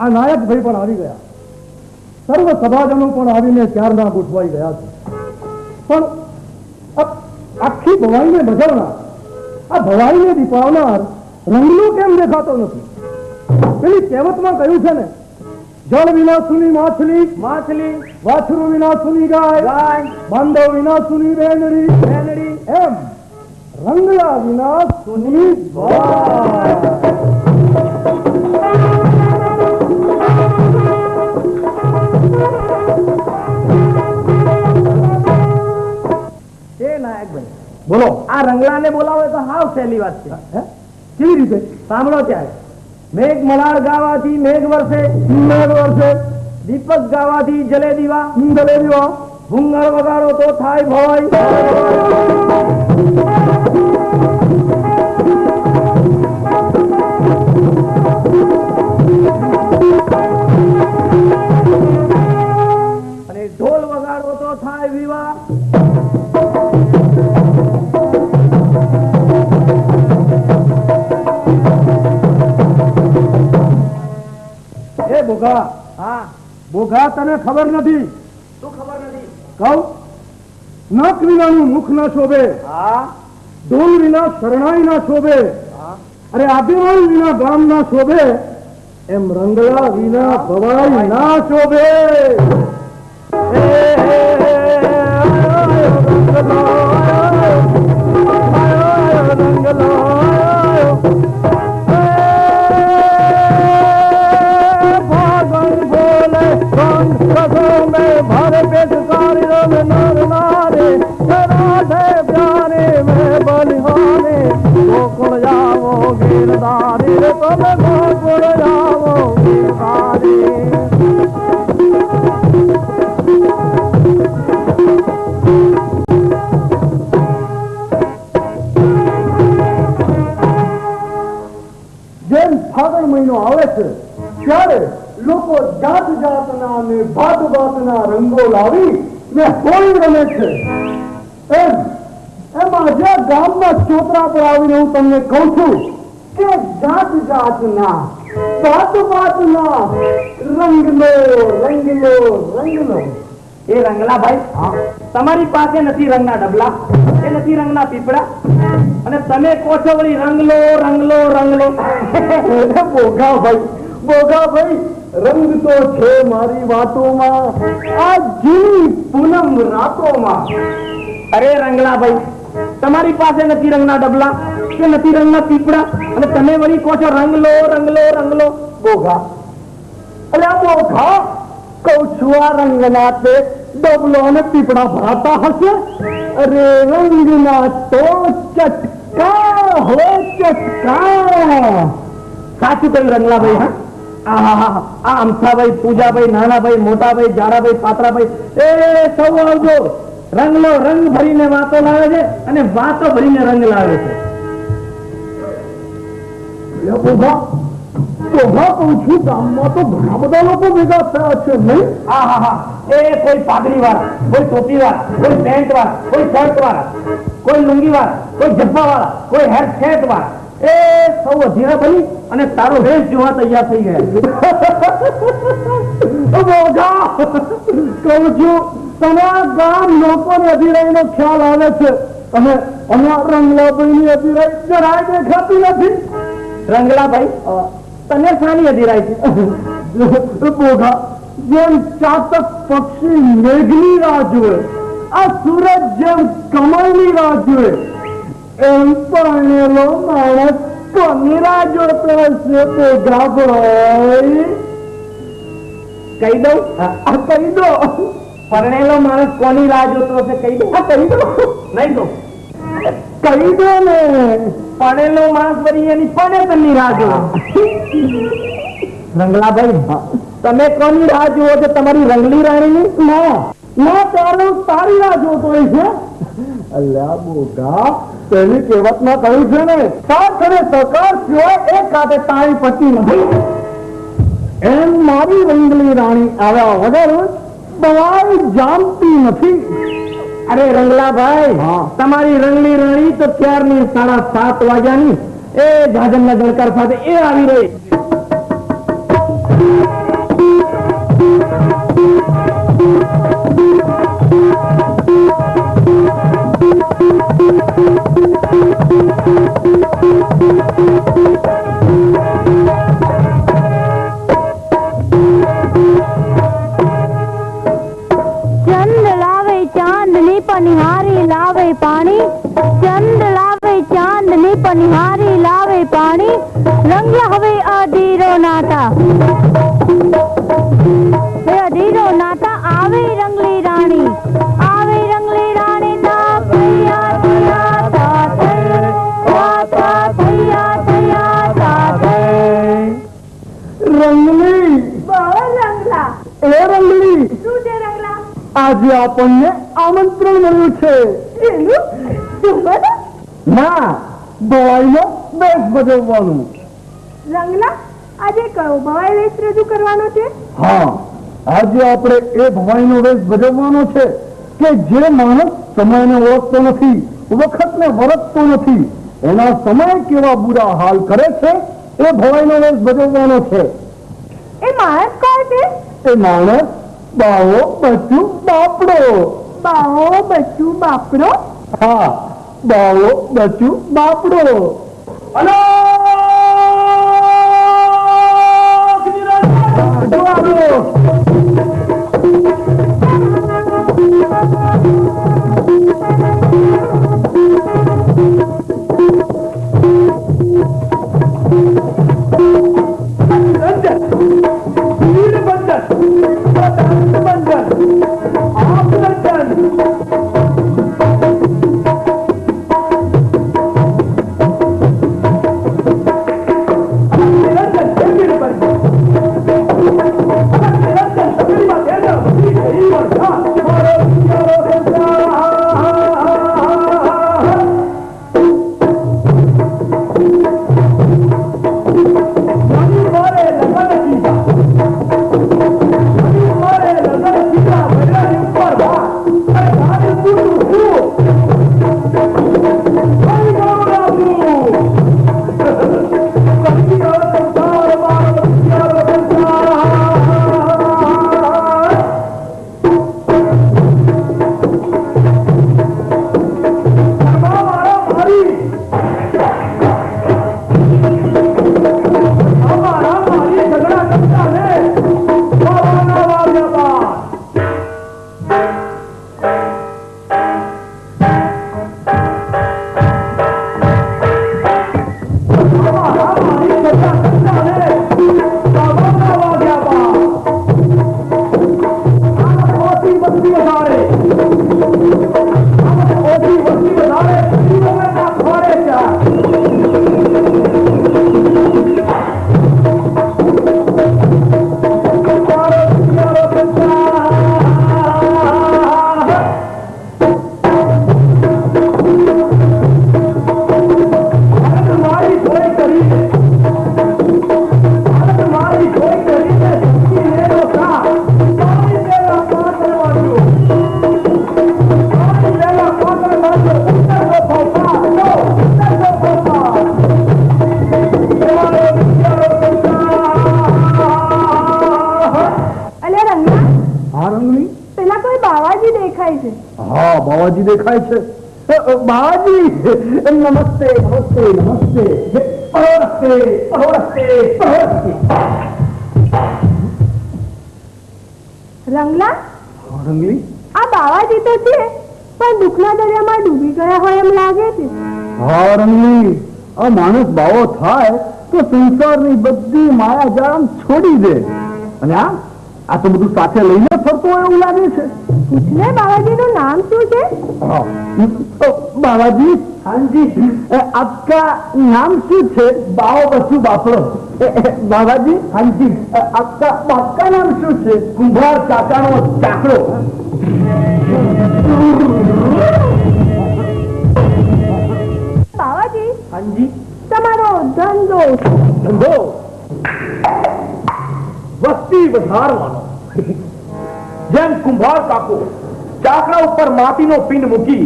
આ નાયક ભાઈ પણ આવી ગયા, સર્વ સભાજનો પણ આવીને ત્યારના ગોઠવાઈ ગયા છે, પણ આખી ભવાઈને ભજવનાર, આ ભવાઈને દીપાવનાર રંગલો કેમ દેખાતો નથી? પેલી કહેવતમાં કહ્યું છે ને, જળ વિના સુની માછલી, માછલી વાછરું વિના સુની ગાય, ગાય બાંધવ વિના સુની બેનડી, બેનડી એમ રંગલા વિના સુની નાયક ભાઈ બોલો. આ રંગલાને બોલાવે તો હાવ સહેલી વાત છે. કેવી રીતે? સાંભળો ત્યારે, મેઘ મલાળ ગાવાથી મેઘ વરસે, મેઘ વરસે, દીપક ગાવાથી જલે દીવા, જલે દીવા, ભૂંગળ વગાડો તો થાય ભય, અને ઢોલ વગાડો તો થાય વિવાહ. એ બોગા, હા બોગા તને ખબર નથી? શું ખબર નથી? કહું, નખ વિનાનું મુખ ના શોભે, હા ઢોલ વિના શરણાઈ ના શોભે, હા અરે આગેવાન વિના ગામ ના શોભે, એમ રંગલા વિના ભવાઈ ના શોભે. જેમ ફાગણ મહિનો આવે છે ત્યારે લોકો જાત જાતના અને ભાત ભાતના રંગો લાવી ને હોળી રમે છે, એમાં જે ગામના ચોતરા પર આવીને હું તમને કહું છું કે જાત જાતના ભાત ભાતના રંગલો રંગલો રંગલો. એ રંગલા ભાઈ, તમારી પાસે નથી રંગના ડબલા, એ નથી રંગના પીપળા, અને તમે કહો છો વળી રંગલો રંગલો રંગલો. બોગા ભાઈ, રંગ તો છે મારી વાતોમાં, આ જૂની પૂનમ રાતોમાં. અરે રંગલા ભાઈ, તમારી પાસે નથી રંગના ડબલા કે નથી રંગના પીપળા, અને તમે વળી કહો છો રંગલો રંગલો રંગલો. બોગા, અલ્યા બોગા, કહું છું આ રંગના તે ડબલો અને પીપળા ભરાતા હશે? અરે રંગના તો ચટકા હો ચટકા. સાચું કહ્યું રંગલા ભાઈ. હા આ અમથાભાઈ, પૂજાભાઈ, નાનાભાઈ, મોટાભાઈ, જાડાભાઈ, પાત્રાભાઈ, એ સૌ આવજો. રંગલો રંગ ભરીને વાતો લાવે છે અને વાતો ભરીને રંગ લાવે છે. બોગા કહું છું, ગામમાં તો ઘણા બધા લોકો ભેગા થયા છે નહીં? હા એ કોઈ પાઘડી વાળા, કોઈ ટોપી વાળા, કોઈ પેન્ટ વાળા, કોઈ શર્ટ વાળા, કોઈ લુંગી વાળા, કોઈ જબ્બા વાળા, કોઈ હેર સેટ વાળા, એ સૌ અધીરા બની અને તારો વેશ જોવા તૈયાર થઈ ગયા. કહું છું, તમારા ગામ લોકોને અધીરાઈનો ખ્યાલ આવે છે, અને અમારા રંગલાભાઈની અધીરાઈ જરાય દેખાતી નથી. રંગલાભાઈ, તને શાની અધીરાઈ છે? બોગા, જેમ ચાતક પક્ષી મેઘની રાહ જુએ, આ સૂરજ જેમ કમળની રાહ જુએ, એમ પરણેલો માણસ કોની રાહ જોતો હશે? બોગા ભાઈ, કહી દઉં? કહી દો. પરણેલો માણસ કોની રાહ જોતો હશે? કહી દઉં? કહી દો. નહીં દો. કહી દો ને. પરણેલો માણસ બની એની પરણેતરની રાહ જોવે. રંગલાભાઈ, તમે કોની રાહ જુઓ છો? તમારી રંગલી રાણીની? ના તારો તારી રાહ જોતો હોય છે. અલ્યા બોગા, તેની કહેવતમાં કહ્યું છે ને, સાથ અને સહકાર સિવાય એક કાંટે તાળી પતી નથી. એમ મારી રંગલી રાણી આવ્યા વગર દવાઈ જામતી નથી. અરે રંગલાભાઈ, તમારી રંગલી રાણી તો ત્યારની 7:30 વાગ્યાની એ જાજનના જણકાર સાથે એ આવી રહી. ચંદ લાવે ચાંદની પનિહારી લાવે પાણી, ચંદ લાવે ચાંદની પનિહારી લાવે પાણી, રંગલા હવે અધીરો નાતા, હે અધીરો નાતા આવે રંગલી રાણી, આવે રંગલી રાણી તા થયા થયા તા થયા થયા તા રંગલી રંગલા એ રંગલી શું છે રંગલા? આજે આપણને આમંત્રણ મળ્યું છે. ના, ભવાઈનો વેશ ભજવવાનું. રંગલા આજે કયો ભવાઈ વેશ રજૂ કરવાનો છે? હા, આજે આપણે એ ભવાઈનો વેશ ભજવવાનો છે કે જે માણસ સમયને ઓળખતો નથી, વખતને વરતતો નથી, એના સમય કેવા બુરા હાલ કરે છે એ ભવાઈનો વેશ ભજવવાનો છે. એ માણસ કોણ છે? એ માણસ બાવો બચ્ચું બાપડો. બાવો બચ્ચું બાપડો? હા, બાવો બચ્ચું બાપડો. હા, બાવાજી દેખાય છે. બાવાજી નમસ્તે નમસ્તે નમસ્તે. રંગલા રંગલી, આ બાવાજી તો છે પણ દુઃખના દરિયામાં ડૂબી ગયા હોય એમ લાગે છે. હા રંગલી, આ માણસ બાવો થાય તો સંસારની બધી માયાજાળ છોડી દે અને આ તો બધું સાથે લઈને ફરતો હોય એવું લાગે છે. પૂછને બાવાજી નું નામ શું છે? બાવાજી, હાજી, આપકા નામ શું છે? બાવો બચ્ચું બાપડો. બાવાજી, હાજી, આપકા બાપ કા નામ શું છે? કુંભાર કાકાનો ચાકડો. બાવાજી, હાજી, તમારો ધંધો વસ્તી વધારવાનો. જેમ કુંભાર કાકો ચાકડા ઉપર માટીનો પિંડ મૂકી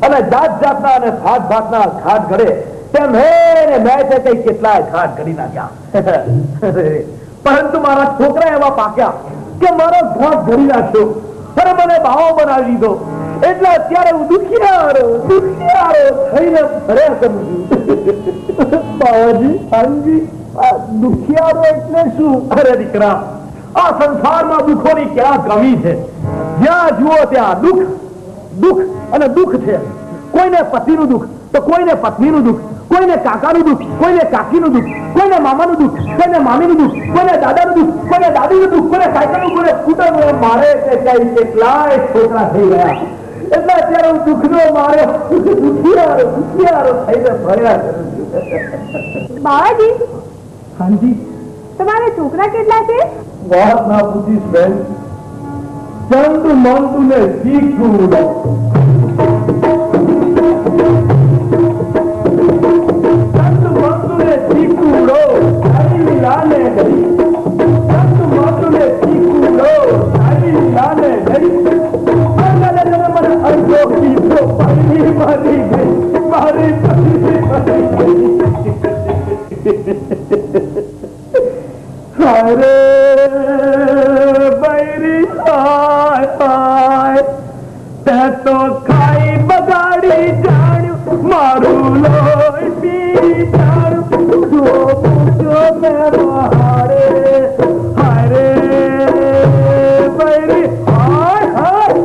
અને જાત જાતના અને ભાત ભાતના ઘાટ ઘડે, તેમ મેં કઈ કેટલાય ઘાટ ઘડી નાખ્યા. પરંતુ મારા છોકરા એવા પાક્યા કે મારો ઘાટ ઘડી નાખ્યો અને મને બાવો બનાવી દીધો. એટલે અત્યારે હું દુખિયારો થઈને ભર્યા કરું છું. બાવાજી, હાજી, આ દુખિયારો એટલે શું? અરે દીકરા, આ સંસારમાં દુઃખોની ક્યાં કમી છે? જ્યાં જુઓ ત્યાં દુઃખ દુઃખ અને દુઃખ છે. કોઈને પતિનું દુઃખ તો કોઈને પત્નીનું દુઃખ, કોઈને કાકાનું દુઃખ, કોઈને કાકીનું દુઃખ, કોઈને મામાનું દુઃખ, કોઈને મામીનું દુઃખ, કોઈને દાદાનું દુઃખ, કોઈને દાદીનું દુઃખ, કોઈને સાયકલનું, કોઈને સ્કૂટરનું. મારે કેટલાય છોકરા થઈ ગયા એટલે અત્યારે હું દુઃખનો મારે દુખિયારો થઈને ભર્યા કરું છું. બાવાજી, હાજી, તમારા છોકરા કેટલા છે? વાત ના પૂછીશ બેન. ચંદ મંદુ ને શીખું તો ખાઈ બગાડી જાણ્યું મારું લોહી પી જાણ્યું જો મેં હારે હારે બૈરી હાય હાય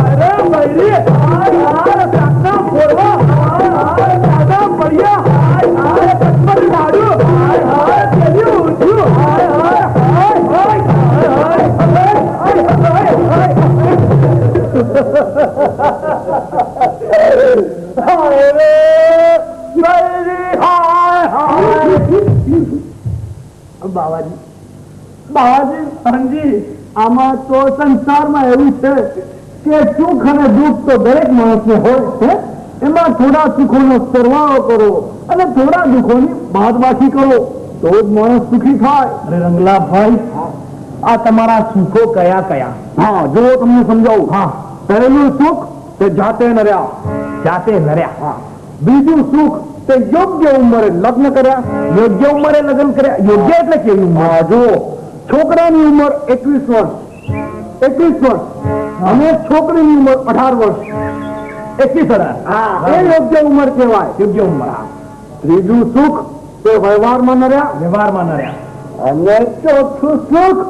અરે બૈરી હાય હાય કાકા ફોડવા હાય હાય કાકા પડ્યા હાય હાય પથ્થર લાડુ હાય હાય ચલ્યું ઉઠ્યું હાય હાય હાય હાય હાય હાય હાય બાવાજી, બાવાજી, હાજી, આમાં તો સંસારમાં એવું છે કે સુખ અને દુઃખ તો દરેક માણસને હોય છે. એમાં થોડા સુખોનો સરવાળો કરો અને થોડા દુઃખોની બાદબાકી કરો તો જ માણસ સુખી થાય. અરે રંગલાભાઈ, આ તમારા સુખો કયા કયા? હા, જો તમને સમજાવું. હા, પહેલું સુખ તે જાતે નર્યા. જાતે નર્યા. હા. બીજું સુખ તે યોગ્ય ઉંમરે લગ્ન કર્યા. યોગ્ય ઉંમરે લગ્ન કર્યા. યોગ્ય એટલે કેવી ઉંમર? જો છોકરાની ઉંમર 21 વર્ષ, 21 વર્ષ અને છોકરીની ઉંમર 18 વર્ષ, 21 એ યોગ્ય ઉંમર કહેવાય. યોગ્ય ઉંમર. ત્રીજું સુખ તે વ્યવહારમાં નર્યા. વ્યવહારમાં નર્યા. અને ચોથું સુખ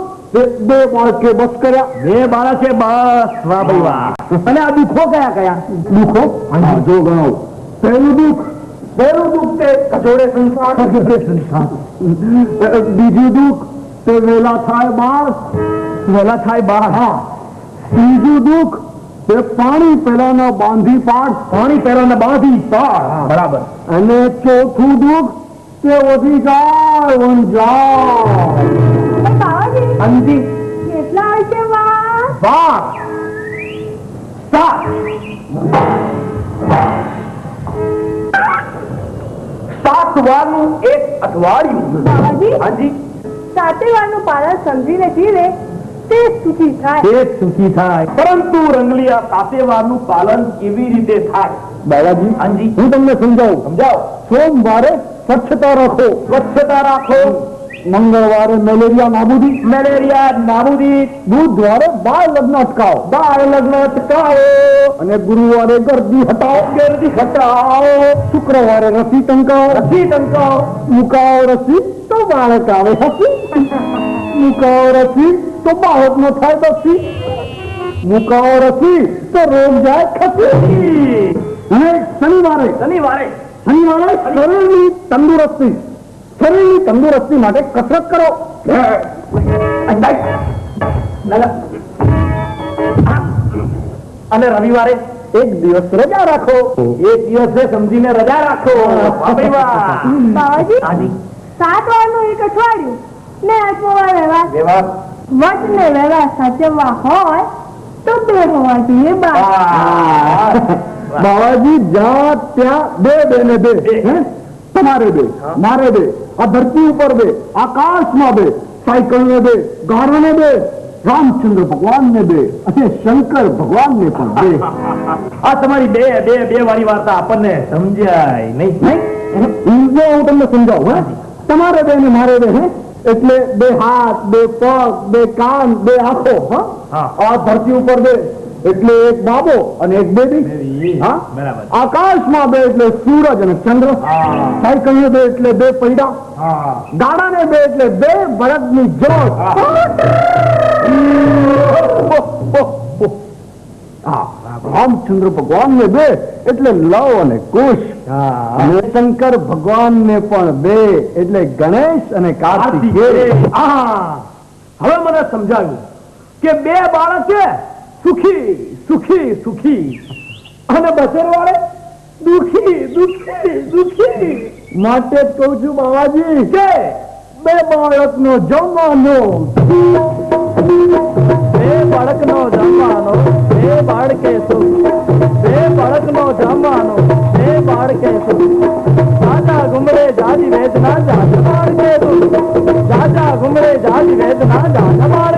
બે બાળકે બસ કર્યા. બે બાળકે બસ. વાહ ભાઈ વાહ. અને આ દુઃખો કયા કયા? દુઃખો જો ગણો. પહેલું દુઃખ તે કચોડે સંસાર. બીજું દુઃખ તે વેલા થાય બાળ. વેલા થાય બાળ. હા. ત્રીજું દુઃખ તે પાણી પહેલાના બાંધી પાડ. પાણી પહેલાના બાંધી પાડ. બરાબર. અને ચોથું દુઃખ તે ઓછી જાય વંજાય. બાવાજી, કેટલા હશે વાર? 7 વારનું એક અઠવાડિયું. બાવાજી, હાજી, 7 વારનું પાલન સમજીને જીવે તે સુખી થાય. તે સુખી થાય. પરંતુ રંગલિયા 7 વારનું પાલન કેવી રીતે થાય? બાબાજી, હાજી, હું તમને સમજાવું. સમજાવો. સોમવારે સ્વચ્છતા રાખો. સ્વચ્છતા રાખો. મંગળવારે મેલેરિયા નાબૂદી. બુધવારે બાળ લગ્ન અટકાવો. અને ગુરુવારે ગર્દી હટાવો. શુક્રવારે રસી ટંકાવો. મુકાવો રસી તો બાળક આવે હસી. મુકાવો રસી તો બાળક નો થાય બસી. મુકાવો રસી તો રોગ જાય ખસી. અને શનિવારે શરીરની તંદુરસ્તી માટે કસરત કરો. અને રવિવારે એક દિવસ રજા રાખો. એક દિવસે સમજીને રજા રાખો. બાવાજી, 7 વારનું એક અઠવાડિયું ને 8મો વાર વ્યવહાર. વટ ને વ્યવહાર સાચવવા હોય તો 2 હોવા જોઈએ. બાવાજી, જ્યાં ત્યાં બે ને બે. તમારે બે, મારે બે, આ ધરતી ઉપર બે, આકાશમાં બે, સાયકલ ને બે, ગારો ને બે, રામચંદ્ર ભગવાન ને બે અને શંકર ભગવાન ને પણ બે. આ તમારી બે વાળી વાર્તા આપણને સમજાય નહીં. હું તમને સમજાવું. તમારે બે ને મારે બે. એટલે 2 હાથ, 2 પગ, 2 કાન, 2 આંખો. આ ધરતી ઉપર બે, એટલે એક બાબો અને એક બેબી. હા, બરાબર. આકાશમાં બે એટલે સૂરજ અને ચંદ્ર. સાયકલ બે એટલે બે પૈડા. ગાડાને બે એટલે બે બળદની જોત. રામચંદ્ર ભગવાન ને બે એટલે લવ અને કુશ. અને શંકર ભગવાન ને પણ બે એટલે ગણેશ અને કાર્તિકેય. હવે મને સમજાવ્યું કે બે બાળક છે સુખી સુખી સુખી અને બસેર વાળે દુખી દુખી દુખી. માટે જ કહું છું બાવાજી કે બે બાળકનો જમવાનો. બે બાળકનો જમવાનો બે બાળકે સુખ. બે બાળકનો જમવાનો બે બાળકે સુખ. જાજા ઘુમરે જાજી વેદના જાજા બાળકે દુઃખ. જાજા ઘુમરે જાજી વેદના જાજા બાળકે